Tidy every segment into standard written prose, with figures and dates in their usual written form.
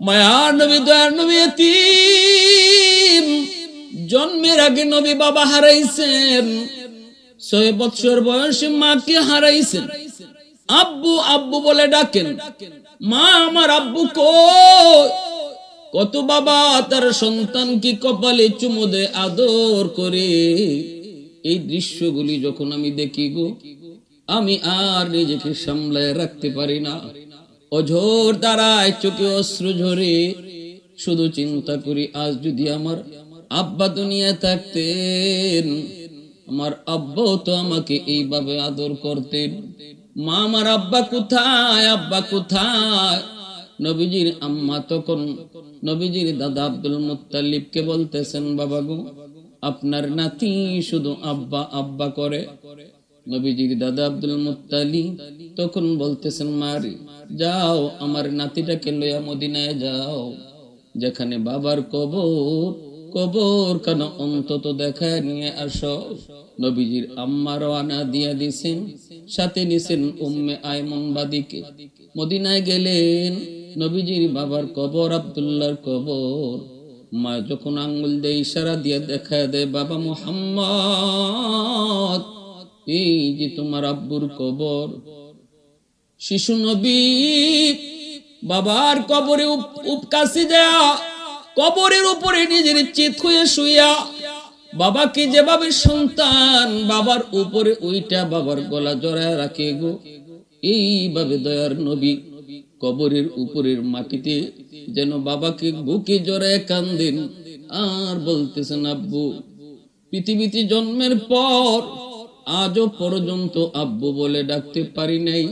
মায়ার নবী দয়ার নবী এতিম, জন্মের আগে নবী বাবা হারাইছেন, 6 বছর বয়সে মাকে হারাইছেন। আব্বু আব্বু বলে ডাকেন, মা আমার আব্বু কই? কত বাবা তার সন্তান কি কপালে চুমু দেয়, আদর করে। এই দৃশ্যগুলি যখন আমি দেখি গো, আমি আর নিজেকে সামলায় রাখতে পারি না। অঝোর দ্বারায় চোখে অশ্রু ঝরে, শুধু চিন্তা করি আজ যদি আমার আব্বা দুনিয়ায় থাকতেন, আমার আব্বাও তো আমাকে এইভাবে আদর করতেন। মা আমার আব্বা কোথায়, আব্বা কোথায়? নবীজির আম্মা তখন নবীজির দাদা আব্দুল মুত্তালিবকে বলতেছেন, বাবা গো, আপনার নাতি শুধু আব্বা আব্বা করে। নবীজির দাদা আব্দুল মুত্তালিব তখন বলতেছেন, মারি যাও আমার নাতিটাকে লইয়া মদিনায় যাও, যেখানে বাবার কবর, কবর কেন অন্তত দেখায় নিয়ে আসো। নবীজির আম্মা রওনা দিয়া দিছেন, সাথে নিছেন উম্মে আয়মন বাদিকে। মদিনায় গেলেন, নবীজির বাবার কবর, আব্দুল্লাহর কবর। মা যখন আঙ্গুল দিয়ে ইশারা দিয়ে দেখায় দেয়, বাবা মুহাম্মদ, এই যে তোমার আব্বুর কবর। শিশু নবী বাবার কবরে উপকাশি দেয়া, কবরের উপরে নিজের চিত হয়ে শুইয়া বাবাকে যেভাবে সন্তান বাবার উপরে ওইটা বাবার গলা জড়ায় রাখে গো, এইভাবে দয়ার নবী কবরের উপরের মাটিতে যেন বাবাকে বুকে জড়ায় কান্দেন আর বলতেছেন, আব্বু, পৃথিবীতে জন্মের পর আজও পর্যন্ত আব্বু বলে ডাকতে পারি নাই।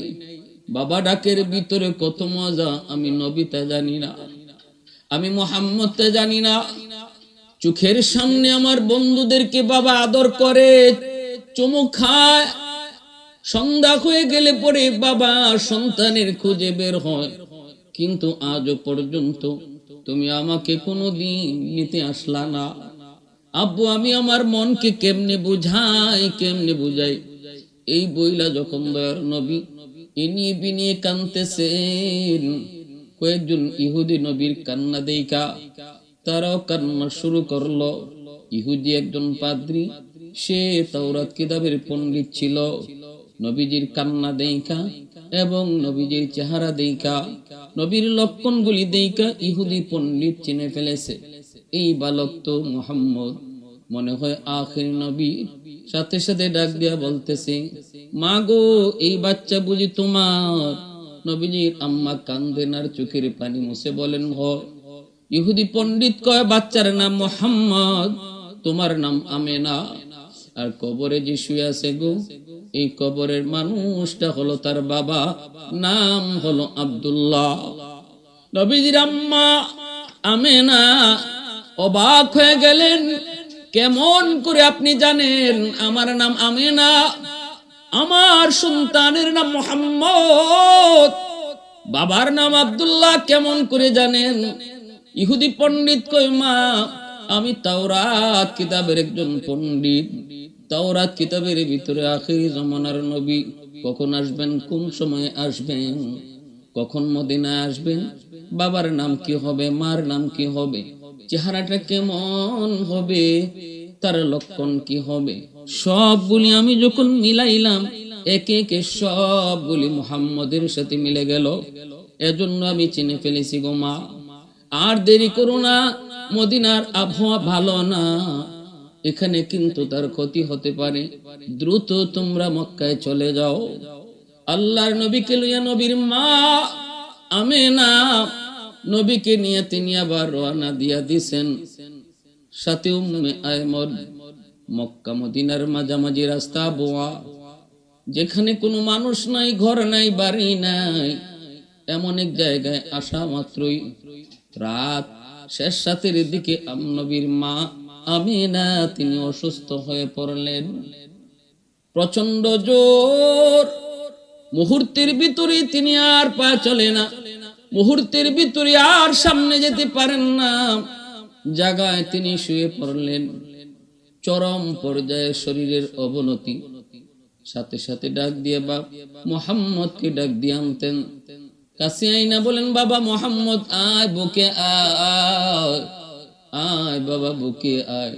বাবা ডাকের ভিতরে কত মজা আমি নবীতে জানি না, আমি মুহাম্মদতে জানি না। চোখের সামনে আমার বন্ধুদেরকে বাবা আদর করে, চুমু খায়। সন্ধ্যা হয়ে গেলে পরে বাবা সন্তানের খুঁজে বের হয়, কিন্তু আজও পর্যন্ত তুমি আমাকে কোনোদিন নিতে আসলা না। আব্বু, আমি আমার মনকে কেমনে বুঝাই, কেমনে বুঝাই? এই বইলা যখন দয়ার নবী ইনিয়ে বিনিয়ে কানতেছেন, কয়েকজন ইহুদি নবীর কান্না দেইকা তারাও কান্না শুরু করলো। ইহুদি একজন পাদ্রী, সে তাওরাত কিতাবের পণ্ডিত ছিল। নবীজির কান্না দেইকা এবং নবীজির চেহারা দেইকা, নবীর লক্ষণগুলি দেইকা ইহুদি পণ্ডিত চিনে ফেলেছে, এই বালক তো মুহাম্মদ, মনে হয় আখির নবী। সাথে সাথে ডাক দিয়া বলতেছে, মা গো, এই বাচ্চা বুঝি তোমার? নবীজির আম্মা কান্দেন আর চোখের পানি মুছে বলেন, হ। ইহুদি পণ্ডিত কয়, বাচ্চার নাম মুহাম্মদ, তোমার নাম আমেনা। আর কবরে যে শুয়ে আছে গো, এই কবরের মানুষটা হলো তার বাবা, নাম হলো আব্দুল্লাহ। নবীজির আম্মা আমেনা অবাক হয়ে গেলেন, কেমন করে আপনি জানেন আমার নাম আমেনা, আমার সন্তানের নাম মুহাম্মদ, বাবার নাম আব্দুল্লাহ, কেমন করে জানেন? ইহুদি পণ্ডিত কই, মা, আমি তাওরাত কিতাবের একজন পণ্ডিত। তাওরাত কিতাবের ভিতরে আখিরি জামানার নবী কখন আসবেন, কোন সময়ে আসবেন, কখন মদিনায় আসবেন, বাবার নাম কি হবে, মার নাম কি হবে, চেহারাটা কেমন হবে, তার লক্ষণ কি হবে, সবগুলি আমি যখন মিলাইলাম, একে একে সবগুলি মুহাম্মদের সাথে মিলে গেল। এজন্য আমি চিনে ফেলেছি গো মা। আর দেরি করো না, মদিনার আবহাওয়া ভালো না, এখানে কিন্তু তার ক্ষতি হতে পারে, দ্রুত তোমরা মক্কায় চলে যাও। আল্লাহর নবীকে লইয়া নবীর মা আমেনা নবীকে নিয়ে তিনি আবার রওনা দিয়া দিছেন, সাথে উম্মে আয়মন। মক্কা মদিনার মাঝামাঝি রাস্তা বোয়া, যেখানে কোনো মানুষ নাই, ঘর নাই, বাড়ি নাই, এমন এক জায়গায় আসা মাত্রই রাত শেষ রাতের দিকে নবীর মা আমিনা তিনি অসুস্থ হয়ে পড়লেন। প্রচন্ড জ্বর, মুহূর্তের ভিতরে তিনি আর পা চলে না, মুহূর্তের ভিতরে আর সামনে যেতে পারেন না, জায়গায় তিনি শুয়ে পড়লেন। চরম পর্যায়ে শরীরের অবনতি। সাথে সাথে ডাক দিয়ে বাপ মুহাম্মদকে ডাক দিয়ে আনতেন, কাছে আইনা বলেন, বাবা মোহাম্মদ আয়, বুকে আয়, আয় বাবা বুকে আয়।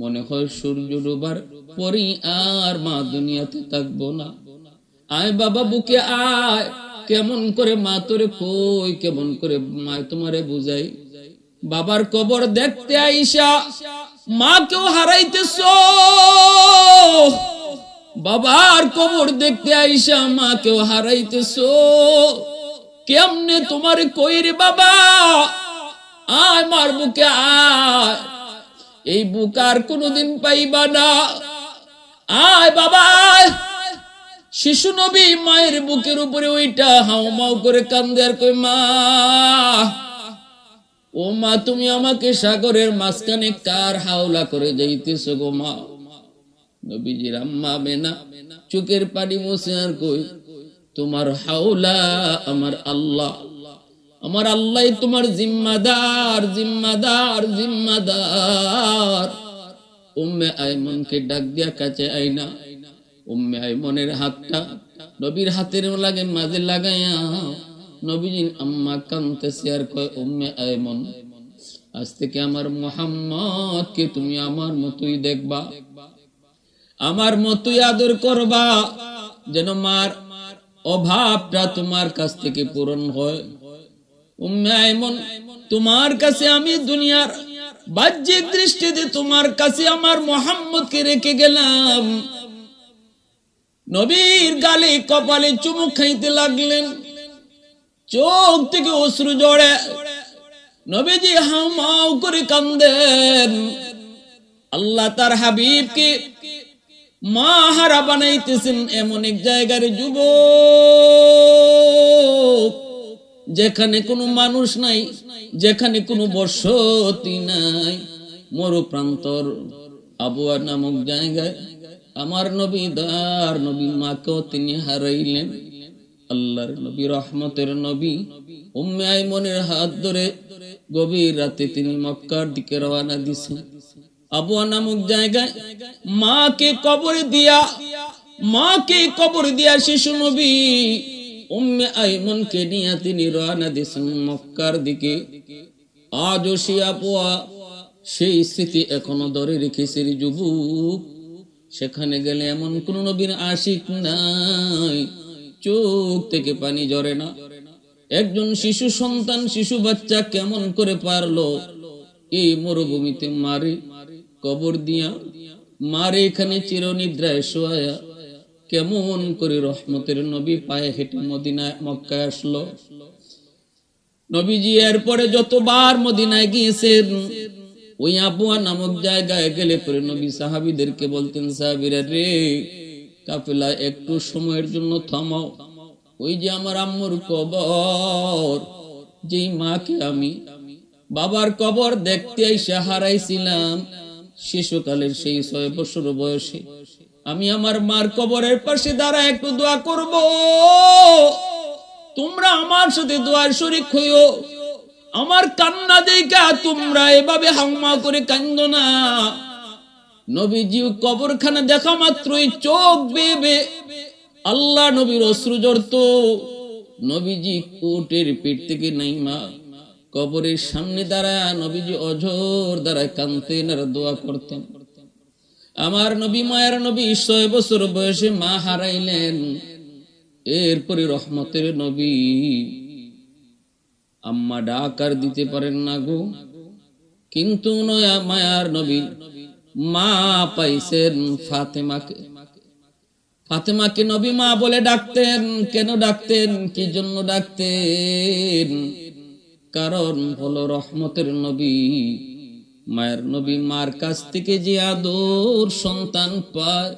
মনে হয় সূর্য ডোবার পরই আর মা দুনিয়াতে থাকবো না। আয় বাবা বুকে আয়। কেমন করে মা তোরে কই, কেমন করে মা তোমারে বুঝাই। বাবার কবর দেখতে আইসা মা কেউ হারাইতেছো, বাবার কবর দেখতে আইসা মা কেউ হারাইতেছো। কেমনে তোমার কইরে বাবা, আয় মার বুকে আয়। এই বুক আর কোনদিন পাইবা না, আয় বাবা আয়। শিশু নবী মায়ের বুকের উপরে ওইটা হাউমাউ করে কান্দে আর কই, মা ও মা, তুমি আমাকে সাগরের মাঝখানে কার হাওলা করে যাইতেছো গো মা। নবীজির আম্মা মেনা চোখের পানি মুছে আর কই, তোমার হাওলা আমার আল্লাহ, আমার আল্লাহ তোমার জিম্মাদার, জিম্মাদার, জিম্মাদার। উম্মে আইমনকে ডাক দিয়া কাছে আইনা উম্মে আইমনের হাতটা নবীর হাতের লাগে মাঝে লাগাইয়া নবীজির আম্মা কাঁদতেছে আর কয়, উম্মে আইমন, আজ থেকে আমার মুহাম্মদকে তুমি আমার মতোই দেখবা, আমার মতোই আদর করবা, যেন মার অভাবটা তোমার কাছ থেকে পূরণ হয়। উম্মে আইমন, তোমার কাছে আমি দুনিয়ার বাহ্যিক দৃষ্টিতে তোমার কাছে আমার মুহাম্মদকে রেখে গেলাম। নবীর গালে কপালে চুমুক খাইতে লাগলেন, চোখ থেকে অশ্রু ঝরে। নবীজি হাউমাউ করে কান্দেন। আল্লাহ তার হাবিবকে মা হারা বানাইতেছেন এমন এক জায়গার যুবক, যেখানে কোনো মানুষ নাই, যেখানে কোনো বসতি নাই, মরু প্রান্তর আবুয়া নামক জায়গায় আমার নবী দার নবী মাকেও তিনি হারাইলেন। আল্লাহর নবী, রহমতের নবী উম্মে আইমনের হাত ধরে গভীর রাতে তিনি মক্কার দিকে রওনা দিয়েছেন। আবুয়া নামক জায়গায় মাকে কবর দিয়া শিশু নবী উম্মে আইমনকে নিয়ে তিনি রওনা দিয়েছেন মক্কার দিকে। আজও সে আবুয়া সেই স্মৃতি এখনো ধরে রেখেছে যুবক। সেখানে গেলে এমন কোন নবীর আশিক নাই, চোখ থেকে পানি ঝরে না। একজন শিশু সন্তান, শিশু বাচ্চা কেমন করে পারলো এই মরুভূমিতে মারে কবর দিয়া, মারে এখানে চিরনিদ্রায় শোয়া, কেমন করে রহমতের নবী পায়ে হেঁটে মদিনায় মক্কায় আসলো। নবীজি এরপরে যতবার মদিনায় গিয়েছেন, ওই আবুয়া নামক জায়গায় গেলে পরে নবী সাহাবীদেরকে বলতেন, সাহাবীরা রে, কাফেলা একটু সময়ের জন্য থামাও। ওই যে আমার আম্মুর কবর, যেই মাকে আমি বাবার কবর দেখতে এসে হারাইছিলাম শিশুকালের সেই 6 বছর বয়সে, আমি আমার মার কবরের পাশে দাঁড়া একটু দোয়া করব। তোমরা আমার সাথে দোয়ার শরীক হইও। আমার কান্না দেখা তোমরা এভাবে হাউমা করে কান্দো না। নবীজি কবরখানা দেখা মাত্রই চোখ বেয়ে আল্লাহ নবীর অশ্রু ঝরতো। নবীজি কোটের পিঠ থেকে নাইমা কবরের সামনে দাঁড়ায় নবীজি অঝোর দাঁড়ায় কাঁদতেন আর দোয়া করতেন। আমার নবী, মায়ের নবী 6 বছর বয়সে মা হারাইলেন। এরপরে রহমতের নবী আম্মা ডাকার দিতে পারেন না গো, কিন্তু নয়া মায়ার নবী মা পাইছেন ফাতেমাকে। ফাতেমাকে নবী মা বলে ডাকতেন। কেন ডাকতেন, কি জন্য ডাকতেন? কারণ হলো রহমতের নবী মায়ের নবী মার কাছ থেকে যে আদর সন্তান পায়,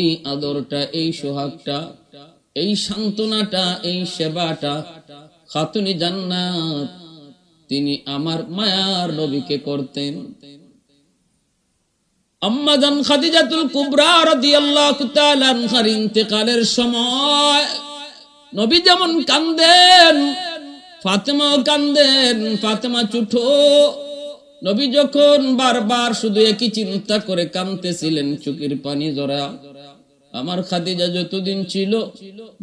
এই আদরটা, এই সোহাগটা, এই সান্ত্বনাটা, এই সেবাটা খাতুনে জান্নাত তিনি আমার মায়ার নবীকে করতেন। আম্মা জান খাদিজাতুল কুবরা রাদিয়াল্লাহু তাআলা আনহার ইন্তেকালের সময় নবী যেমন কাঁদেন, ফাতেমাও কাঁদেন। ফাতেমা ছোট, নবী যখন বারবার শুধু একই চিন্তা করে কাঁদতেছিলেন, চোখের পানি ঝরা, আমার খাদিজা যতদিন ছিল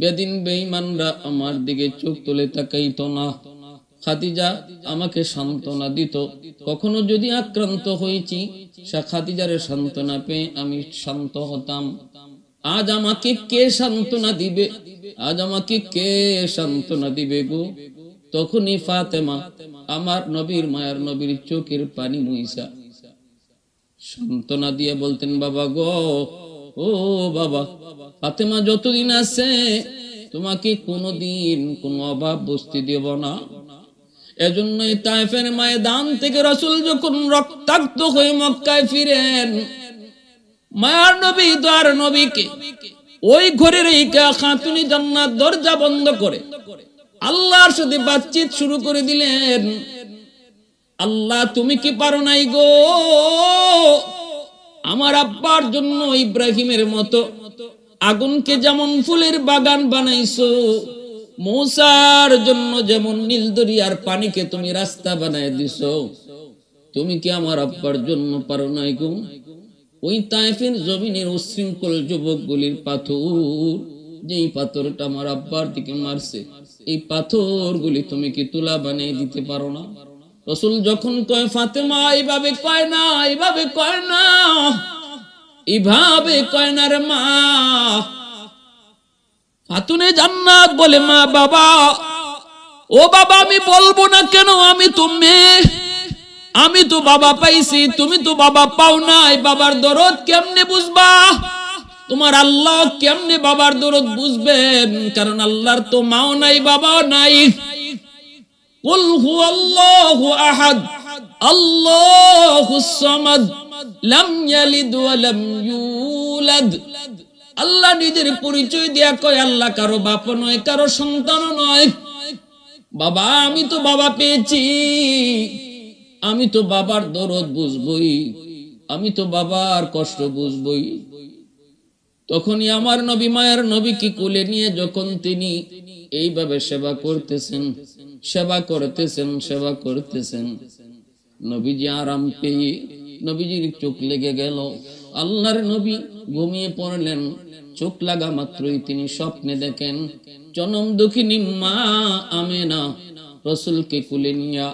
বেদিন বেঈমানরা আমার দিকে চোখ তুলে তাকাইতো না। খাদিজা আমাকে সান্ত্বনা দিত। কখনো যদি আক্রান্ত হয়েছি, খাদিজার সান্ত্বনা পেয়ে আমি শান্ত হতাম। আজ আমাকে কে সান্ত্বনা দিবে? আজ আমাকে কে সান্ত্বনা দিবে গো? তখনই ফাতেমা আমার নবীর মায়ের নবীর চোখের পানি মুইসা সান্ত্বনা দিয়ে বলতেন, বাবা গো, ও বাবা, ফাতেমা যতদিন আছে তোমাকে কোনোদিন কোনো অভাব বসতে দেব না। এজন্যই তায়েফের ময়দান থেকে রাসূল যখন রক্তাক্ত হয়ে মক্কায় ফিরেন, মায়ার নবী দয়ার নবীকে ওই ঘরে রেখে খাতুনে জান্নাত দরজা বন্ধ করে আল্লাহর সাথে বাতচিত শুরু করে দিলেন। আল্লাহ, তুমি কি পারো নাই গো আমার আব্বার জন্য ইব্রাহিমের মতো আগুনকে যেমন ফুলের বাগান বানাইছো, মূসার জন্য যেমন নীল দরিয়ার পানিকে তুমি রাস্তা বানায় দিছো, তুমি কি আমার আব্বার জন্য পারো নাই গো? ওই তায়েফের জমিনের উশৃঙ্খল যুবকগুলির পাথর, যেই পাথরটা আমার আব্বার দিকে মারছে, এই পাথরগুলি তুমি কি তুলা বানিয়ে দিতে পারো না? রাসূল যখন কয়, ফাতেমা এইভাবে কয় না, এইভাবে কয় না, এইভাবে কয় না রে মা। খাতুনে জান্নাত বলে, মা বাবা, ও বাবা, আমি বলবো না কেন? আমি তো বাবা পাইছি, তুমি তো বাবা পাও নাই। বাবার দরদ কেমনে বুঝবা? তোমার আল্লাহ কেমনে বাবার দরদ বুঝবেন? কারণ আল্লাহর তো মাও নাই, বাবাও নাই। কুল হুয়াল্লাহু আহাদ আল্লাহুস সামাদ লাম ইয়ালিদ ওয়া লাম ইউলাদ। আল্লাহ নিজের পরিচয় দিয়া কয়, আল্লাহ কারো বাপ নয়, কারো সন্তানও নয়। বাবা, আমি তো বাবা পেয়েছি, আমি তো বাবার দরদ বুঝবই, আমি তো বাবার কষ্ট বুঝবই। তখনই আমার নবী মায়ের নবীকে কোলে নিয়ে যখন তিনি এইভাবে সেবা করতেছেন, নবীজি আরাম পেয়ে নবীজির চোখ লেগে গেল। আল্লাহর নবী ঘুমিয়ে পড়লেন। চোখ লাগা মাত্রই তিনি স্বপ্নে দেখেন জনম দুঃখিনী মা আমেনা রাসূলকে কোলে নিয়া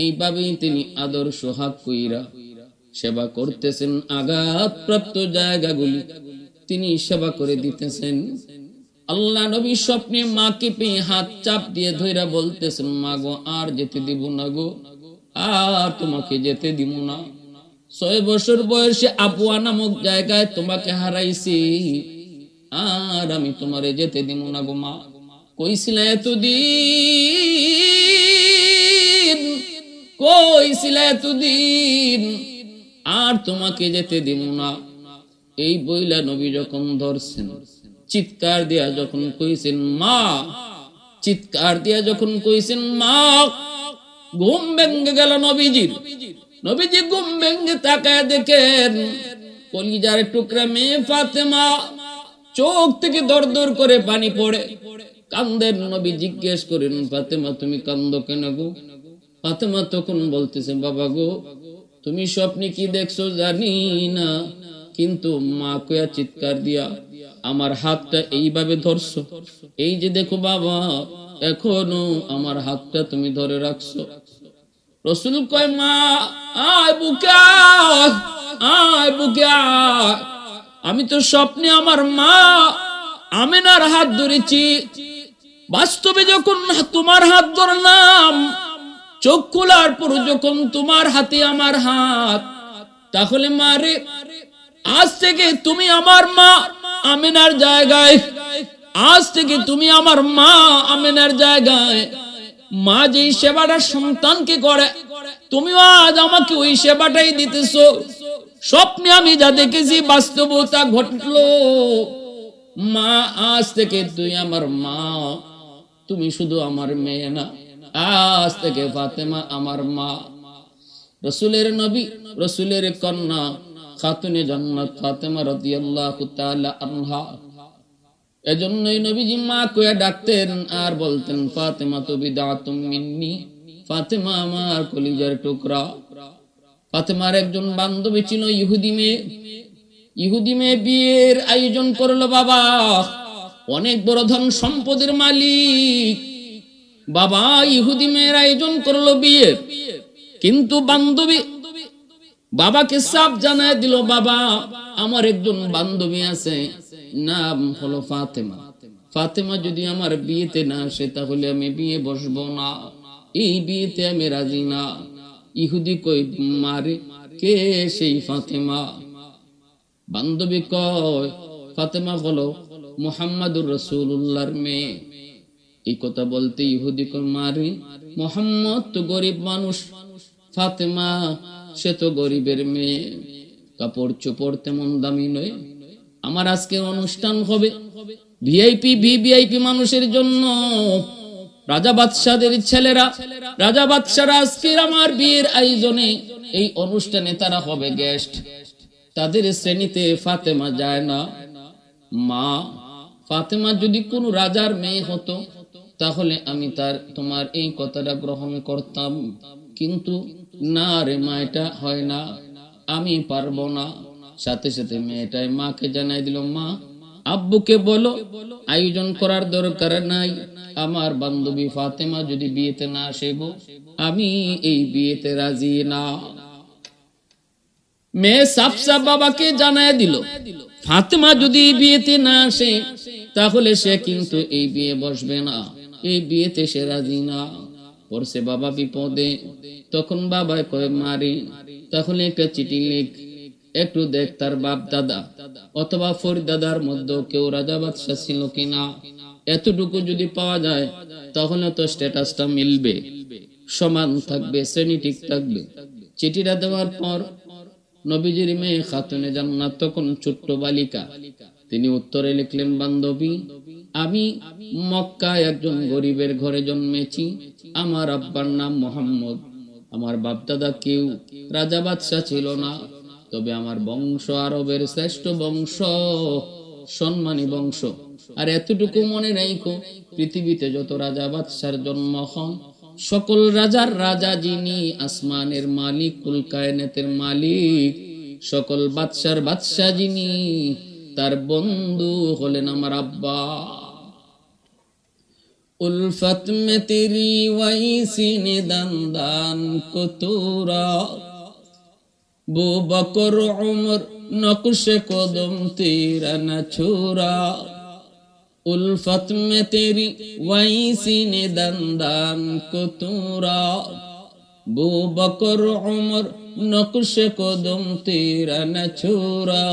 এইভাবেই তিনি আদর সোহাগ কইরা সেবা করতেছেন। আঘাত প্রাপ্ত জায়গাগুলি তিনি সেবা করে দিতেছেন। আল্লাহ নবী স্বপ্নে মাকে পেয়ে হাত চাপ দিয়ে ধইরা বলতেছেন, মা গো, আর যেতে দিব না গো, আর তোমাকে যেতে দিব না। 6 বছর বয়সে আবুয়া নামক জায়গায় তোমাকে হারাইছি, আর আমি তোমারে যেতে দিব না গো মা। কইছিলা এতদিন, আর তোমাকে যেতে দিব না। এই বইলা নবী যখন ধরছেন, চিৎকার দিয়া যখন কইছেন মা, ঘুম ভেঙে গেল নবীজির। নবীজি ঘুম ভেঙে তাকায় দেখেন কলিজার টুকরা মেয়ে ফাতেমা, চোখ থেকে দর দর করে পানি পড়ে কান্দেন। নবী জিজ্ঞেস করেন, ফাতেমা তুমি কান্দো কেন গো? ফাতেমা তখন বলতেছে, বাবা গো, তুমি স্বপ্নে কি দেখছো জানি না, কিন্তু মা কয়া চিৎকার দিয়া আমার হাতটা এইভাবে ধরছো। এই যে দেখো বাবা, এখনো আমার হাতটা তুমি ধরে রাখছো। রাসূল কয়, মা আয় বুকে আয়। আমি তো স্বপ্নে আমার মা আমেনার হাত ধরেছি, বাস্তবে যখন তোমার হাত ধরলাম, চোখ খোলার পর যখন তোমার হাতে আমার হাত, তাহলে মারে আজ থেকে তুমি আমার মা আমেনার জায়গায়, আজ থেকে তুমি আমার মা আমেনার জায়গায়। মা যেই সেবাটা সন্তানকে করে, তুমি আজ আমাকে ওই সেবাটাই দিতেছো। স্বপ্নে আমি যা দেখেছি বাস্তবতা ঘটলো। মা, আজ থেকে তুই আমার মা, তুমি শুধু আমার মেয়ে না, আজ থেকে ফাতেমা আমার মা। রাসূলের নবী, রাসূলের কন্যা খাতুনে জান্নাত ফাতেমা রাদিয়াল্লাহু তাআলা আনহা। এজন্যই নবীজি মা কইয়া ডাকতেন আর বলতেন, ফাতেমা তো বিদাতুম মিন্নি, ফাতেমা আমার কলিজার টুকরা। ফাতেমার একজন বান্ধবী ছিল ইহুদি মেয়ে। ইহুদি মেয়ে বিয়ের আয়োজন করলো বাবা, অনেক বড় ধন সম্পদের মালিক বাবা। ইহুদি মেয়ের আয়োজন করলো বিয়ের, কিন্তু বান্ধবী বাবাকে সাফ জানায় দিল, বাবা আমার একজন বান্ধবী আছে, নাম হলো ফাতেমা। ফাতেমা যদি আমার বিয়েতে না আসে তাহলে আমি বিয়ে বসবো না, এই বিয়েতে আমি রাজি না। ইহুদি কই, মারে কে সেই ফাতেমা? বান্ধবী কয়, ফাতেমা হলো মুহাম্মাদুর রাসূলুল্লাহর মেয়ে। এই কথা বলতে ইহুদি কয়, মারে মুহাম্মদ তো গরিব মানুষ, ফাতেমা সে তো গরিবের মেয়ে, কাপড় চোপড় তেমন দামি নয়। আমার আজকে অনুষ্ঠান হবে ভিভিআইপি মানুষের জন্য, রাজা বাদশাদের ছেলেরা, রাজা বাদশারা আজকের আমার বিয়ের আয়োজনে, এই অনুষ্ঠানে তারা হবে গেস্ট। তাদের শ্রেণীতে ফাতেমা যায় না। মা, ফাতেমা যদি কোন রাজার মেয়ে হতো তাহলে আমি তোমার এই কথাটা গ্রহণ করতাম, কিন্তু না রে মা, এটা হয় না, আমি পারবো না। সাথে সাথে মেয়েটাই মাকে জানাই দিল, মা আব্বুকে বলো আয়োজন করার দরকার নাই, আমার বান্ধবী ফাতেমা যদি বিয়েতে না আসে গো, আমি এই বিয়েতে রাজি না। মেয়ে সাফ সাফ বাবাকে জানায় দিল, ফাতেমা যদি বিয়েতে না আসে তাহলে সে কিন্তু এই বিয়ে বসবে না, এই বিয়েতে সে রাজি না। পড়ছে বাবা বিপদে। তখন বাবা কয়, মারি তাহলে একটা চিঠি লিখ, একটু দেখ তার বাপ দাদা অথবা ফরিদাদার মধ্যে কেউ রাজা বাদশা ছিল কিনা, এতটুকু যদি পাওয়া যায় তাহলে তো স্ট্যাটাসটা মিলবে, সমান থাকবে, শ্রেণী ঠিক থাকবে। চিঠিটা দেওয়ার পর নবীজির মেয়ে খাতুনে জান্নাত তখন ছোট্ট বালিকা, তিনি উত্তরে লিখলেন, বান্ধবী আমি মক্কায় একজন গরিবের ঘরে জন্মেছি, আমার আব্বার নাম মোহাম্মদ, আমার বাপদাদা কেউ রাজা বাদশাহ ছিল না, তবে আমার বংশ আরবের শ্রেষ্ঠ বংশ, সম্মানী বংশ। আর এতটুকু মনে রাখো, পৃথিবীতে যত রাজা বাদশার জন্ম হয় সকল রাজার রাজা যিনি, আসমানের মালিক, কুল কায়নাতের মালিক, সকল বাদশার বাদশাহ যিনি, তার বন্ধু হলেন আমার আব্বা। উলফত মে তেরি ওয়াইসি নে দান কো তোরা, বু বকর উমর নকশে কদম তেরা না ছোরা। उल्फत में तेरी वैसी ने दंदान को तूरा, बू बकर उमर नक्श कदम तेरा न छूरा।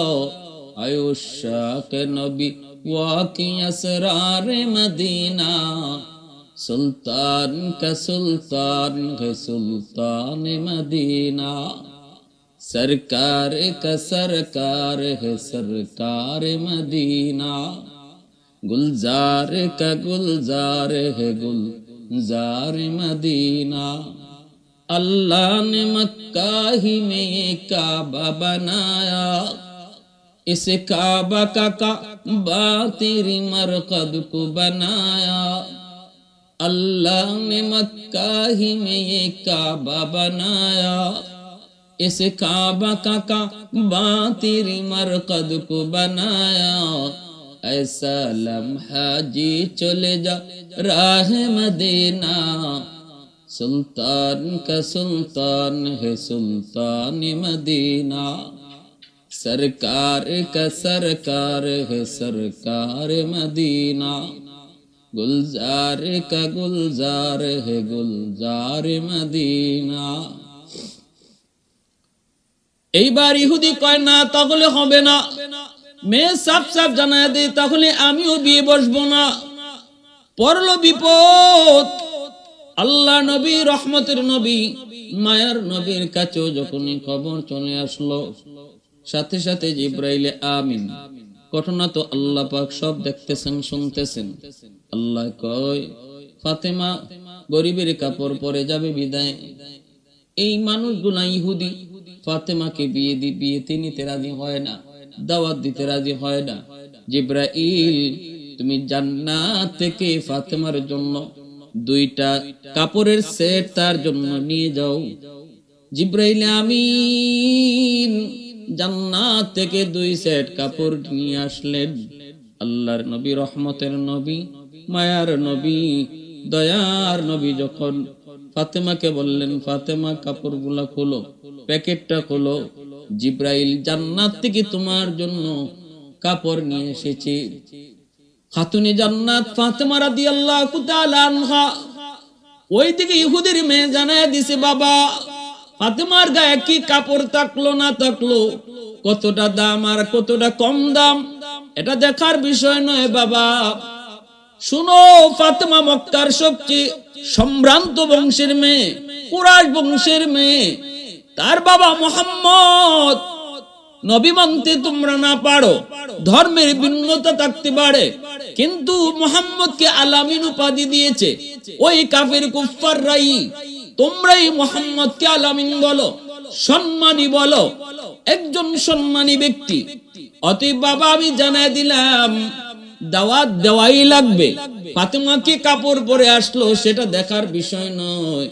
आयुषा के नबी वाकी असरार मदीना, सुल्तान का सुल्तान है सुल्तान मदीना, सरकार का सरकार है सरकार मदीना, गुलजार का गुलजार है गुलजार मदीना। अल्लाह ने मक्का ही में ये काबा बनाया, इस काबा का काबा तेरी मरकद को बनाया। अल्लाह ने मक्का ही में ये काबा बनाया, इस काबा का काबा तेरी मरकद को बनाया। ऐसा लम्हा जी चले जा राह मदीना, सुल्तान का सुल्तान है सुल्तान मदीना, सरकार का सरकार है सरकार मदीना, गुलजार का गुलजार है गुलजार मदीना। এইবার ইহুদি কয়, না তাহলে হবে না, মেয়ে সাফ সাফ জানায় দেয়, তাহলে আমিও বিয়ে বসবো না। পড়লো বিপদ। আল্লাহ নবী, রহমতের নবী, মায়ার নবীর কাছেও যখনই খবর চলে আসলো, সাথে সাথে জিব্রাইলে আমিন। ঘটনা তো আল্লাহ পাক সব দেখতেছেন, শুনতেছেন। আল্লাহ কয়, ফাতেমা গরিবের কাপড় পরে যাবে বিদায়। এই মানুষগুলা ইহুদি ফাতেমাকে বিয়েতে নিতে রাজি হয় না, দাওয়াত দিতে রাজি হয় না। জিব্রাইল, তুমি জান্নাত থেকে ফাতেমার জন্য 2টা কাপড়ের সেট তার জন্য নিয়ে যাও। জিব্রাইল আমিন জান্নাত থেকে 2 সেট কাপড় নিয়ে আসলেন। আল্লাহর নবী, রহমতের নবী, মায়ার নবী, দয়ার নবী যখন ফাতেমাকে বললেন, ফাতেমা কাপড়গুলা খোলো, প্যাকেটটা খোলো, জিব্রাইল জান্নাত থেকে তোমার জন্য কাপড় নিয়ে এসেছে। খাতুনে জান্নাত ফাতেমা রাদিয়াল্লাহু তাআলা আনহা ওইদিকে ইহুদির মেয়ে জানায় দিছে, বাবা ফাতেমার গায়ে কি কাপড় থাকলো না থাকলো, কতটা দাম আর কতটা কম দাম, এটা দেখার বিষয় নয় বাবা। শুনো, ফাতেমা মক্কার সবচেয়ে সম্ভ্রান্ত বংশের মেয়ে, কুরাইশ বংশের মেয়ে। তার বাবা মুহাম্মদ নবী মানতে তোমরা না পারো, ধর্মের ভিন্নতা থাকতে পারে, কিন্তু মুহাম্মদকে আলামিন উপাধি দিয়েছে ওই কাফের কুফফাররাই। তোমরাই মুহাম্মদকে আলামিন বলো, সম্মানী বলো, একজন সম্মানী ব্যক্তি। অতএব বাবা আমি জানাই দিলাম, দাওয়াত দেওয়াই লাগবে। ফাতেমা কি কাপড় পরে আসলো সেটা দেখার বিষয় নয়,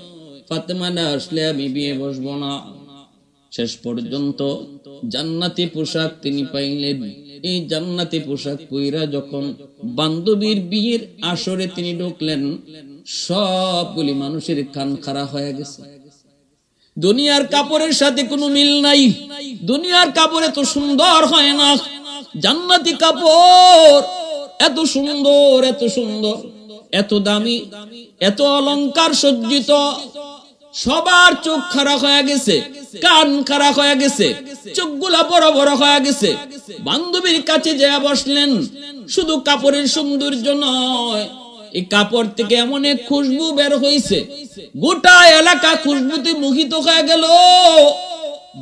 ফাতেমা না আসলে আমি বিয়ে বসবো না। শেষ পর্যন্ত জান্নাতি পোশাক তিনি পাইলেন। এই জান্নাতি পোশাক পইরা যখন বান্ধবীর বিয়ের আসরে তিনি ঢুকলেন, সবগুলি মানুষের কান খাড়া হয়ে গেছে। দুনিয়ার কাপড়ের সাথে কোনো মিল নাই, দুনিয়ার কাপড় এত সুন্দর হয় না, জান্নাতি কাপড় এত সুন্দর, এত সুন্দর, এত দামি, এত অলংকার সজ্জিত। সবার চোখ খারাপ হয়ে গেছে, কান খারাপ হয়ে গেছে, চোখগুলা বড় বড় হয়ে গেছে। বান্ধবীর কাছে যেয়ে বসলেন। শুধু কাপড়ের সৌন্দর্য নয়, এই কাপড় থেকে এমন এক খুশবু বের হইছে, গোটা এলাকা খুশবুতে মোহিত হয়ে গেল।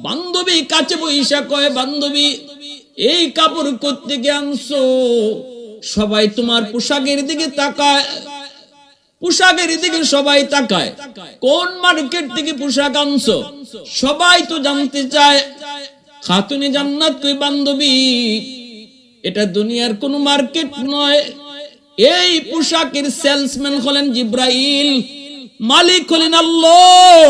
বান্ধবী কাছে বইসা কয়, বান্ধবী এই কাপড় কোত্থেকে আনছো? সবাই তোমার পোশাকের দিকে তাকায়, পোশাকের দিকে সবাই তাকায়, কোন মার্কেট থেকে পোশাক আনছো সবাই তো জানতে চায়। খাতুনে জান্নাত কই, বান্ধবী এটা দুনিয়ার কোন মার্কেট নয়, এই পোশাকের সেলসম্যান হলেন জিব্রাইল, মালিক হলেন আল্লাহ,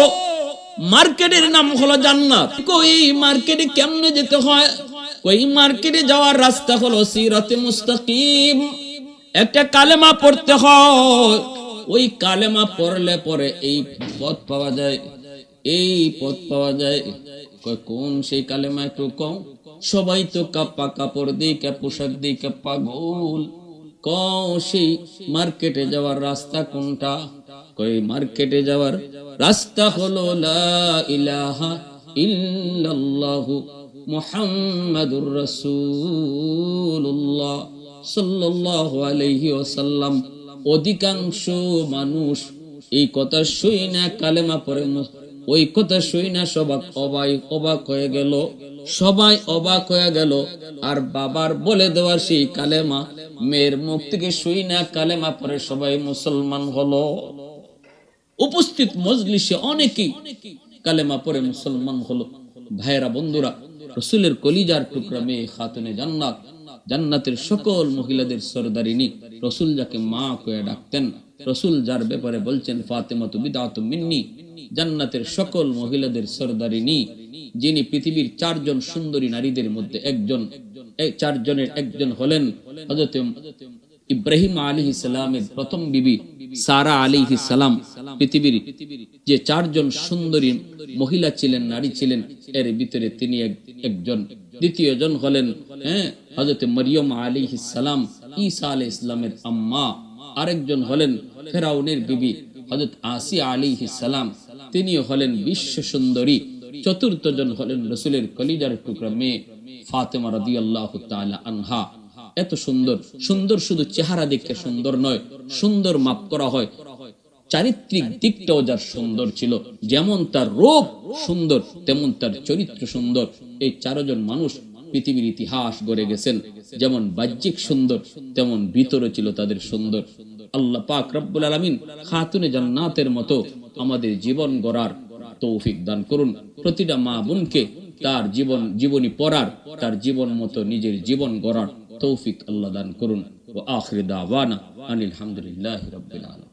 মার্কেটের নাম হলো জান্নাত। কই মার্কেটে কেমনে যেতে হয়? ওই মার্কেটে যাওয়ার রাস্তা হলো সিরাতে মুস্তাকিম, একটা কালেমা পড়তে হয়, ওই কালেমা পড়লে পরে এই পথ পাওয়া যায়, এই পথ পাওয়া যায়। কোন সেই কালেমা একটু কম? সবাই তো কাপা কাপড় দিয়ে পোশাক দিয়ে পাগল। সেই মার্কেটে যাওয়ার রাস্তা কোনটা? কই মার্কেটে যাওয়ার রাস্তা হলো লা ইলাহা ইল্লাল্লাহু মুহাম্মাদুর রাসূলুল্লাহ সাল্লাল্লাহু আলাইহি ওয়াসাল্লাম। অধিকাংশ মানুষ এই কথা শুই না কালেমা পড়ে, ওই কথা শুই না সবাই অবাক হয়ে গেল, সবাই অবাক হয়ে গেল। আর বাবার বলে দেওয়া সেই কালেমা মেয়ের মুখ থেকে শুই না কালেমা পড়ে সবাই মুসলমান হলো। উপস্থিত মজলিসে অনেকেই কালেমা পড়ে মুসলমান হলো। ভাইরা বন্ধুরা, রাসূলের কলিজার টুকরা মেয়ে খাতুনে জান্নাত, জান্নাতের সকল মহিলাদের সরদারিনী, রাসূল যাকে মা কয়ে ডাকতেন, রাসূল যার ব্যাপারে বলছেন ফাতেমাতু বিদআতুম মিন্নি, জান্নাতের সকল মহিলাদের সরদারিনী, যিনি পৃথিবীর 4 জন সুন্দরী নারীদের মধ্যে একজন, এই 4 জনের একজন হলেন হযরত ইব্রাহিম আলাইহিস সালামের প্রথম বিবি সারা আলাইহিস সালাম। পৃথিবীর যে 4 জন সুন্দরী মহিলা ছিলেন, নারী ছিলেন, এর ভিতরে তিনি একজন। দ্বিতীয় জন হলেন হযরত মরিয়ম আলাইহিস সালাম, ঈসা আলাইহিস সালামের আম্মা। আরেকজন হলেন ফেরাউনের বিবি হযরত আসিয়া আলাইহিস সালাম, তিনিও হলেন বিশ্ব সুন্দরী। চতুর্থ জন হলেন রাসূলের কলিজার টুকরা মেয়ে ফাতেমা রাদিয়াল্লাহু তাআলা আনহা। এত সুন্দর, সুন্দর শুধু চেহারা দেখে সুন্দর নয়, সুন্দর মাপ করা হয় চারিত্রিক দিকটাও যার সুন্দর ছিল। যেমন তার রূপ সুন্দর, তেমন তার চরিত্র সুন্দর। এই 4 জন মানুষ পৃথিবীর ইতিহাস গড়ে গেছেন। যেমন বাহ্যিক সুন্দর, তেমন ভিতরে ছিল তাদের সুন্দর। আল্লাহ পাক রব্বুল আলামিন খাতুনে জান্নাতের মতো আমাদের জীবন গড়ার তৌফিক দান করুন। প্রতিটা মা বোনকে তার জীবনী পড়ার, তার জীবন মতো নিজের জীবন গড়ার তৌফিক আল্লাহ দান করুন। ওয়া আখির দাওয়ানা আনিল হামদুলিল্লাহি রাব্বিল আলামিন।